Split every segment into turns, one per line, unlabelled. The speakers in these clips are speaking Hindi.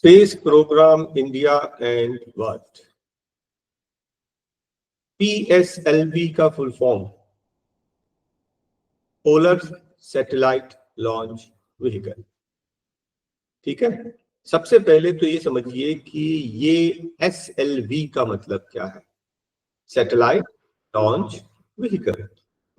Space programme India and world, PSLV का full form polar satellite launch vehicle. ठीक है, सबसे पहले तो ये समझिए कि ये SLV का मतलब क्या है। सैटेलाइट लॉन्च व्हीकल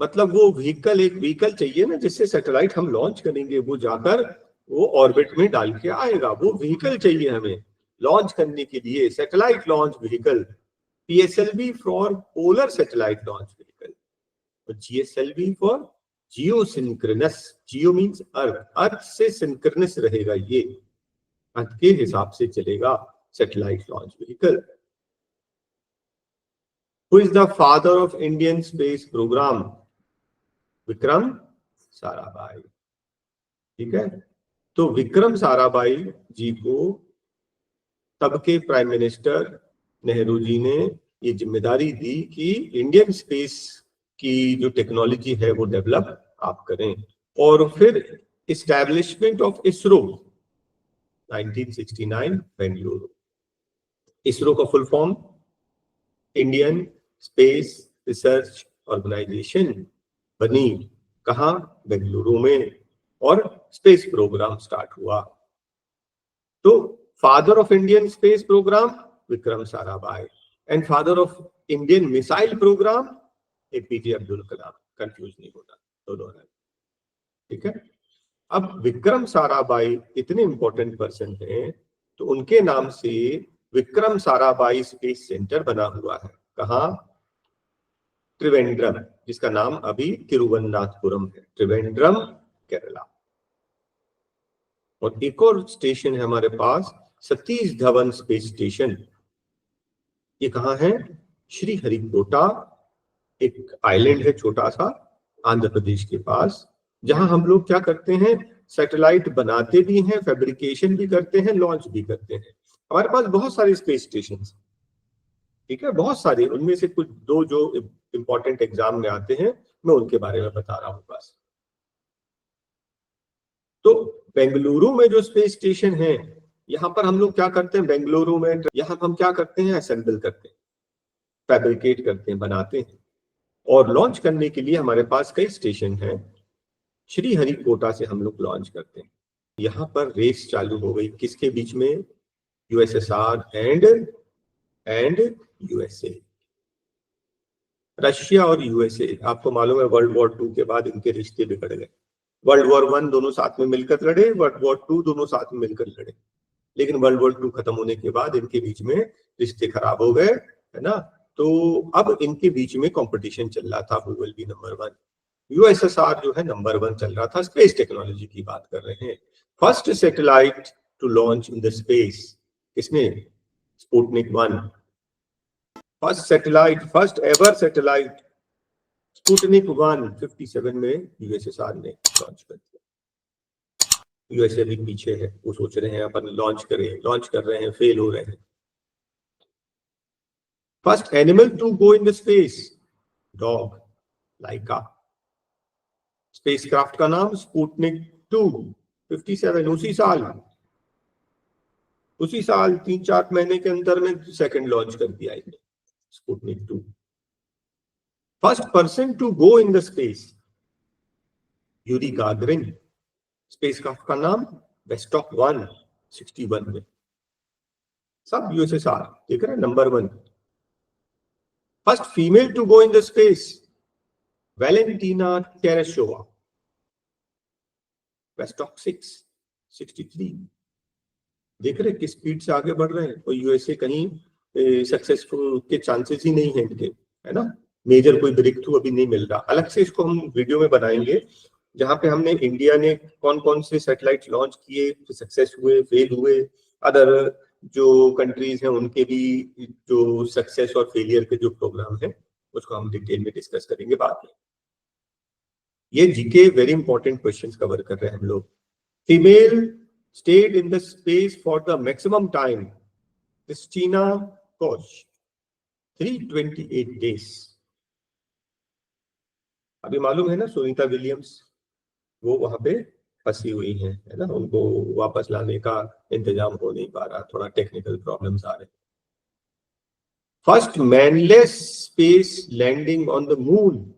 मतलब वो व्हीकल, एक व्हीकल चाहिए ना जिससे सैटेलाइट हम लॉन्च करेंगे, वो जाकर वो ऑर्बिट में डाल के आएगा, वो व्हीकल चाहिए हमें लॉन्च करने के लिए, satellite launch vehicle. PSLV for polar satellite launch vehicle, GSLV for geosynchronous, geo means earth, earth से सिंक्रोनस रहेगा, ये अर्थ के हिसाब से चलेगा satellite launch vehicle. Who is the father of Indian space program? Vikram Sarabhai. ठीक है, तो विक्रम साराभाई जी को तब के प्राइम मिनिस्टर नेहरू जी ने ये जिम्मेदारी दी कि इंडियन स्पेस की जो टेक्नोलॉजी है वो डेवलप आप करें। और फिर इस्टेब्लिशमेंट ऑफ इसरो 1969 बेंगलुरु। इसरो का full form Indian Space Research Organisation बनी, कहाँ, बेंगलुरु में, और स्पेस प्रोग्राम स्टार्ट हुआ। तो father of Indian space programme Vikram Sarabhai and father of Indian missile programme APJ Abdul Kalam, confuse नहीं होना दोनों है। ठीक है, अब विक्रम साराभाई इतने इंपॉर्टेंट पर्सन हैं तो उनके नाम से विक्रम साराभाई स्पेस सेंटर बना हुआ है। कहाँ? त्रिवेंद्रम, जिसका नाम अभी तिरुवनंतपुरम है, त्रिवेंद्रम केरला। और एक और स्टेशन है हमारे पास, सतीश धवन स्पेस स्टेशन। ये कहाँ है? श्रीहरिकोटा, एक आइलैंड है छोटा सा आंध्र प्रदेश के पास, जहां हम लोग क्या करते हैं, सैटेलाइट बनाते भी हैं, फैब्रिकेशन भी करते हैं, लॉन्च भी करते हैं। हमारे पास बहुत सारे स्पेस स्टेशन, ठीक है, बहुत सारे, उनमें से कुछ दो जो इंपॉर्टेंट एग्जाम में आते हैं मैं उनके बारे में बता रहा हूं बस। तो बेंगलुरु में जो स्पेस स्टेशन है, यहां पर हम लोग क्या करते हैं, बेंगलुरु में यहां हम क्या करते हैं, असेंबल करते हैं, फैब्रिकेट करते हैं, बनाते हैं, और लॉन्च करने के लिए हमारे पास कई स्टेशन हैं। श्रीहरिकोटा से हम लोग लॉन्च करते हैं। यहां पर रेस चालू हो गई, किसके बीच में? USSR and USA। रशिया और USA, आपको मालूम है वर्ल्ड वॉर 2 के बाद इनके रिश्ते बिगड़ गए। वर्ल्ड वॉर 1 दोनों साथ में मिलकर लड़े, वर्ल्ड वॉर 2 दोनों साथ में मिलकर लड़े, लेकिन वर्ल्ड वॉर 2 खत्म होने के बाद इनके बीच में रिश्ते खराब हो गए, है ना। तो अब इनके बीच में कंपटीशन चल रहा था, who will be number 1। USSR जो है नंबर 1 चल रहा था, स्पेस टेक्नोलॉजी की बात कर रहे हैं। First satellite to launch in the space किसने? Sputnik 1। First satellite, first ever satellite Sputnik 1 57 में USSR ने लॉन्च कर दिया। USA भी पीछे है, वो सोच रहे हैं अपन लॉन्च कर रहे हैं, फेल हो रहे हैं। First animal to go in the space, dog, Laika. Spacecraft का नाम स्पुतनिक 2 57, उसी साल 3-4 महीने के अंदर में सेकंड लॉन्च कर दिया इन्हें, Sputnik 2। First person to go in the space, Yuri Gagarin. Spacecraft का नाम वेस्टॉक 1 61 में। सब USSR, देख रहे हैं, number 1। First female to go in the space, Valentina Tereshkova, Vostok 6 63। देख रहे किस स्पीड से आगे बढ़ रहे हैं, और USA कहीं सक्सेसफुल के चांसेस ही नहीं है इनके, है ना। मेजर कोई ब्रेक थ्रू अभी नहीं मिल रहा। अलग से इसको हम वीडियो में बनाएंगे, जहां पे हमने इंडिया ने कौन कौन से सैटेलाइट लॉन्च किए, सक्सेस हुए, फेल हुए, अदर जो कंट्रीज हैं उनके भी जो सक्सेस और फेलियर के जो प्रोग्राम है उसको हम डिटेल में डिस्कस करेंगे बाद में। ये GK very important questions cover कर रहे हैं हम लोग। Female stayed in the space for the maximum time, Christina Koch, 328 days। अभी मालूम है ना, सुनीता विलियम्स, वो वहां पे फंसी हुई हैं, है ना, उनको वापस लाने का इंतजाम हो नहीं पा रहा, थोड़ा टेक्निकल प्रॉब्लम्स आ रहे। First manless space landing on the moon,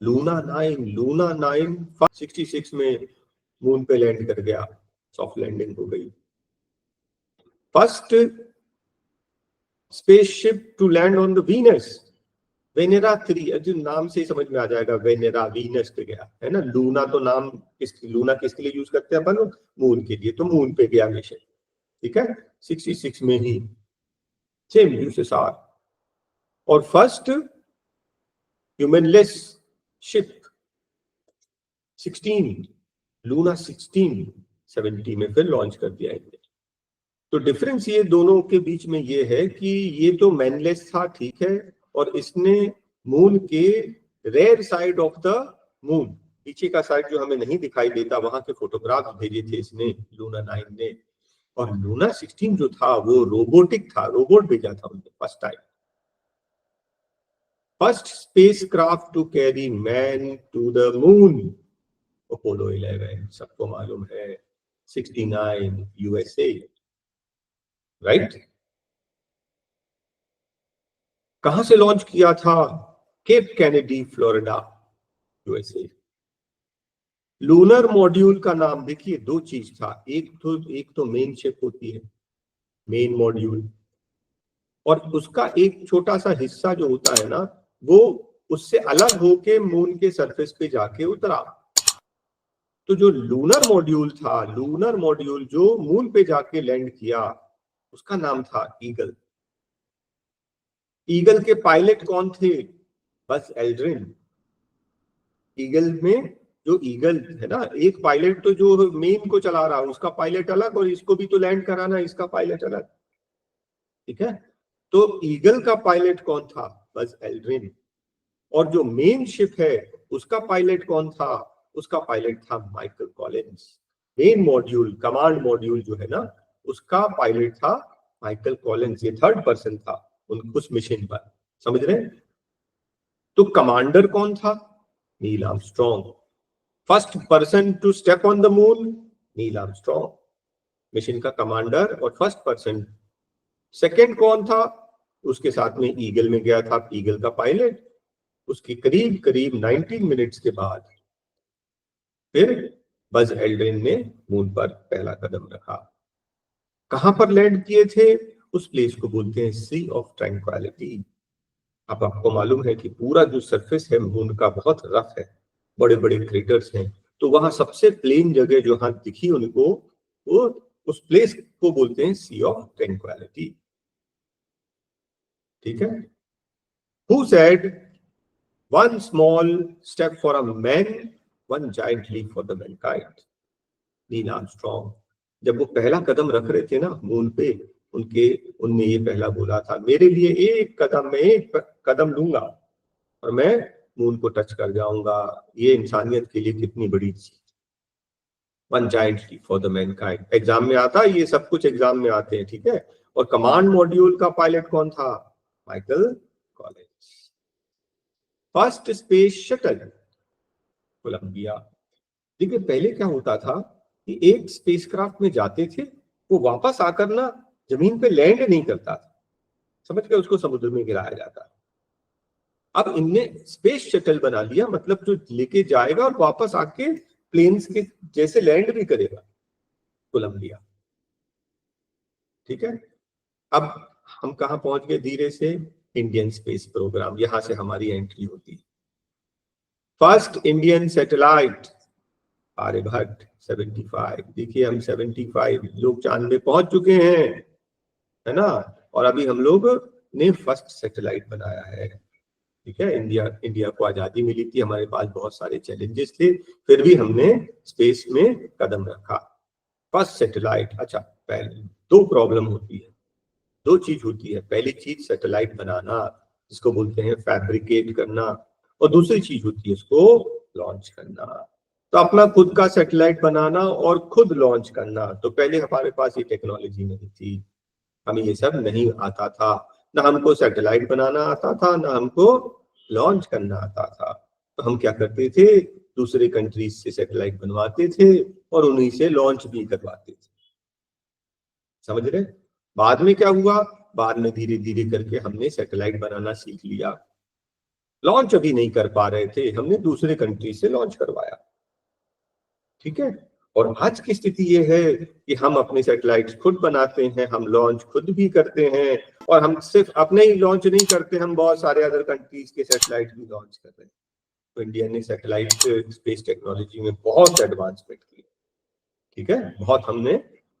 Luna 9 66 में मून पे लैंड कर गया, सॉफ्ट लैंडिंग हो गई। First spaceship to land on the Venus, Venera 3, जो नाम से ही समझ में आ जाएगा, वेनेरा वीनस पे गया, है ना। लूना तो नाम लूना किसके लिए यूज करते हैं अपन, मून के लिए, तो मून पे गया मिशन, ठीक है, 66 में ही, सेम यूएसएसआर। और फर्स्ट ह्यूमनलेस शिप 16, लूना 16 70 में फिर लॉन्च कर दिया इन्होंने। तो डिफरेंस ये दोनों के बीच में ये है कि ये तो मैनलेस था, ठीक है, और इसने मून के rare side of the moon, पीछे का साइड जो हमें नहीं दिखाई देता, वहां के फोटोग्राफ भेजे थे इसने, लूना 9 ने। और लूना 16 जो था वो रोबोटिक था, रोबोट भेजा था उन्होंने first time. First spacecraft to carry man to the moon, Apollo 11, सबको मालूम है, 69 यूएसए, राइट। कहां से लॉन्च किया था, Cape Kennedy Florida, USA. Lunar module का नाम देखिए, दो चीज था, एक तो मेन शिप होती है, मेन मॉड्यूल, और उसका एक छोटा सा हिस्सा जो होता है ना, वो उससे अलग होके मून के सरफेस पे जाके उतरा। तो जो लूनर मॉड्यूल था, लूनर मॉड्यूल जो मून पे जाके लैंड किया, उसका नाम था ईगल। ईगल के पायलट कौन थे, बस एल्ड्रिन। ईगल में जो ईगल है ना, एक पायलट तो जो मेन को चला रहा है उसका पायलट अलग, और इसको भी तो लैंड कराना, इसका पायलट अलग, ठीक है। तो ईगल का पायलट कौन था, बस एल्ड्रिन। और जो मेन शिप है उसका पायलट कौन था, उसका पायलट था Michael Collins. Main module, command module जो है ना, उसका पायलट था माइकल कॉलिंस, ये थर्ड पर्सन था उस मिशन पर, समझ रहे हैं। तो कमांडर कौन था, Neil Armstrong. First person to step on the moon, Neil Armstrong, mission का कमांडर और फर्स्ट पर्सन। सेकंड कौन था, उसके साथ में ईगल में गया था, ईगल का पायलट। उसके करीब करीब 19 मिनट्स के बाद फिर बज एल्ड्रिन ने मून पर पहला कदम रखा। कहां पर लैंड किए थे, उस प्लेस को बोलते हैं सी ऑफ ट्रैंक्विलिटी। अब आपको मालूम है कि पूरा जो सरफेस है मून का बहुत रफ है, बड़े बड़े क्रेटर्स हैं, तो वहां सबसे प्लेन जगह जो हाथ दिखी उनको, वो उस प्लेस को बोलते हैं सी ऑफ ट्रैंक्विलिटी, ठीक है। Who said one small step for a man, one giant leap for the mankind, Neil Armstrong. जब वो पहला कदम रख रहे थे ना मून पे, उनने ये पहला बोला था, मेरे लिए एक कदम, मैं एक कदम लूंगा और मैं मून को टच कर जाऊंगा, ये इंसानियत के लिए कितनी बड़ी चीज। One giant leap for the mankind, exam में आता है, ये सब कुछ एग्जाम में आते हैं, ठीक है। और कमांड मॉड्यूल का पायलट कौन था, Michael Collins. First space shuttle, Columbia. देखिए पहले क्या होता था कि एक स्पेसक्राफ्ट में जाते थे, वो वापस आकर ना जमीन पे लैंड नहीं करता था, समझ के उसको समुद्र में गिराया जाता। अब इनने स्पेस शटल बना लिया, मतलब जो लेके जाएगा और वापस आके प्लेन्स के जैसे लैंड भी करेगा, कोलंबिया, ठीक है। अब हम कहा पहुंच गए धीरे से, इंडियन स्पेस प्रोग्राम, यहां से हमारी एंट्री होती है। First Indian satellite Aryabhata 75। देखिए हम 75 लोग चांद में पहुंच चुके हैं, है ना, और अभी हम लोग ने फर्स्ट सैटेलाइट बनाया है, ठीक है। इंडिया को आजादी मिली थी, हमारे पास बहुत सारे चैलेंजेस थे, फिर भी हमने स्पेस में कदम रखा। First satellite. अच्छा, पहले दो प्रॉब्लम होती है, दो चीज होती है। पहली चीज सैटेलाइट बनाना, जिसको बोलते हैं फैब्रिकेट करना, और दूसरी चीज होती है उसको लॉन्च करना। तो अपना खुद का सैटेलाइट बनाना और खुद लॉन्च करना, तो पहले हमारे पास ये टेक्नोलॉजी नहीं थी, हमें ये सब नहीं आता था, ना हमको सैटेलाइट बनाना आता था, ना हमको लॉन्च करना आता था। तो हम क्या करते थे, दूसरे कंट्रीज से सैटेलाइट बनवाते थे और उन्हीं से लॉन्च भी करवाते थे। समझ रहे? बाद में क्या हुआ, बाद में धीरे धीरे करके हमने सैटेलाइट बनाना सीख लिया। लॉन्च अभी नहीं कर पा रहे थे, हमने दूसरे कंट्री से लॉन्च करवाया। ठीक है, और आज की स्थिति ये है कि हम अपने सैटेलाइट्स खुद बनाते हैं, हम लॉन्च खुद भी करते हैं, और हम सिर्फ अपने ही लॉन्च नहीं करते, हम बहुत सारे अदर कंट्रीज के सैटेलाइट भी लॉन्च कर रहे हैं। तो इंडिया ने सैटेलाइट स्पेस टेक्नोलॉजी में बहुत एडवांसमेंट की। ठीक है, बहुत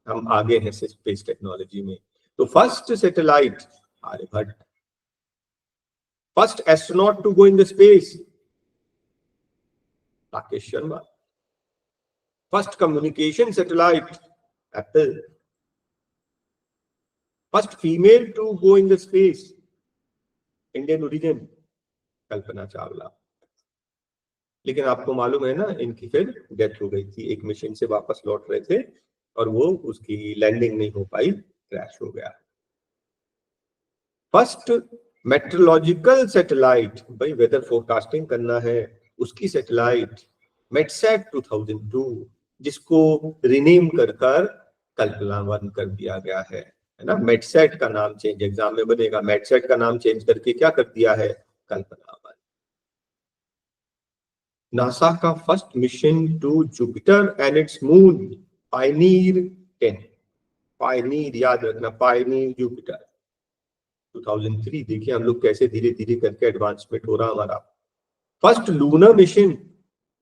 हम आगे हैं स्पेस टेक्नोलॉजी में। तो first satellite Aryabhata, first astronaut to go in the space Rakesh Sharma, first communication satellite Apple, first female to go in the space Indian origin Kalpana Chawla. लेकिन आपको मालूम है ना, इनकी फिर डेथ हो गई थी, एक मिशन से वापस लौट रहे थे और वो उसकी लैंडिंग नहीं हो पाई, क्रैश हो गया। फर्स्ट मेट्रोलॉजिकल सैटेलाइट, भाई वेदर फोरकास्टिंग करना है, उसकी सैटेलाइट मेटसैट 2002, जिसको रिनेम कर कल्पना 1 कर दिया गया है ना। मेटसैट का नाम चेंज एग्जाम में बनेगा, मेटसैट का नाम चेंज करके क्या कर दिया है, कल्पना 1। नासा का first mission to Jupiter and its moon Pioneer 10, Pioneer याद रखना, पायनियर जुपिटर 2003। देखिए हम लोग कैसे धीरे धीरे करके एडवांसमेंट हो रहा हमारा। फर्स्ट लूनर मिशन,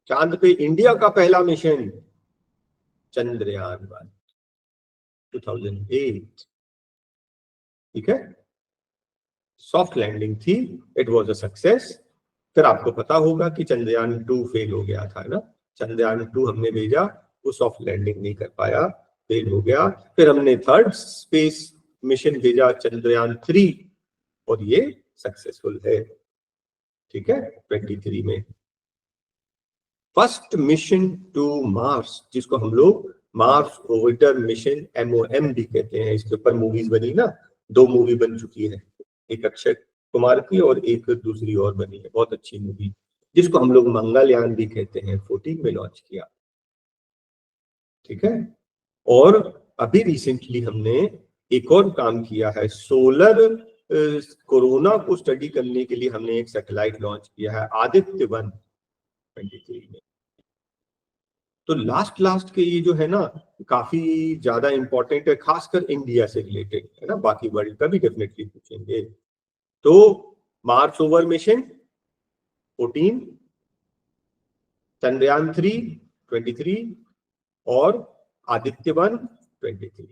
चांद पे इंडिया का पहला मिशन चंद्रयान 1 2008। ठीक है, सॉफ्ट लैंडिंग थी, इट वाज अ सक्सेस। फिर आपको पता होगा कि चंद्रयान 2 फेल हो गया था ना, चंद्रयान 2 हमने भेजा, वो सॉफ्ट लैंडिंग नहीं कर पाया, फेल हो गया। फिर हमने थर्ड स्पेस मिशन भेजा चंद्रयान 3 और ये सक्सेसफुल है। ठीक है, 23 में। फर्स्ट मिशन टू मार्स, जिसको हम लोग मार्स ऑर्बिटर मिशन MOM भी कहते हैं, इसके ऊपर मूवीज बनी ना, 2 मूवी बन चुकी है, एक अक्षय कुमार की और एक दूसरी और बनी है, बहुत अच्छी मूवी, जिसको हम लोग मंगलयान भी कहते हैं, 14 में लॉन्च किया। ठीक है, और अभी रिसेंटली हमने एक और काम किया है, सोलर कोरोना को स्टडी करने के लिए हमने एक सैटेलाइट लॉन्च किया है, आदित्य 1 23 में। तो लास्ट के ये जो है ना, काफी ज्यादा इंपॉर्टेंट है, खासकर इंडिया से रिलेटेड है ना, बाकी वर्ल्ड का भी डेफिनेटली पूछेंगे। तो मार्स ओवर मिशन 14, चंद्रयान 3 23 और आदित्य 1 23।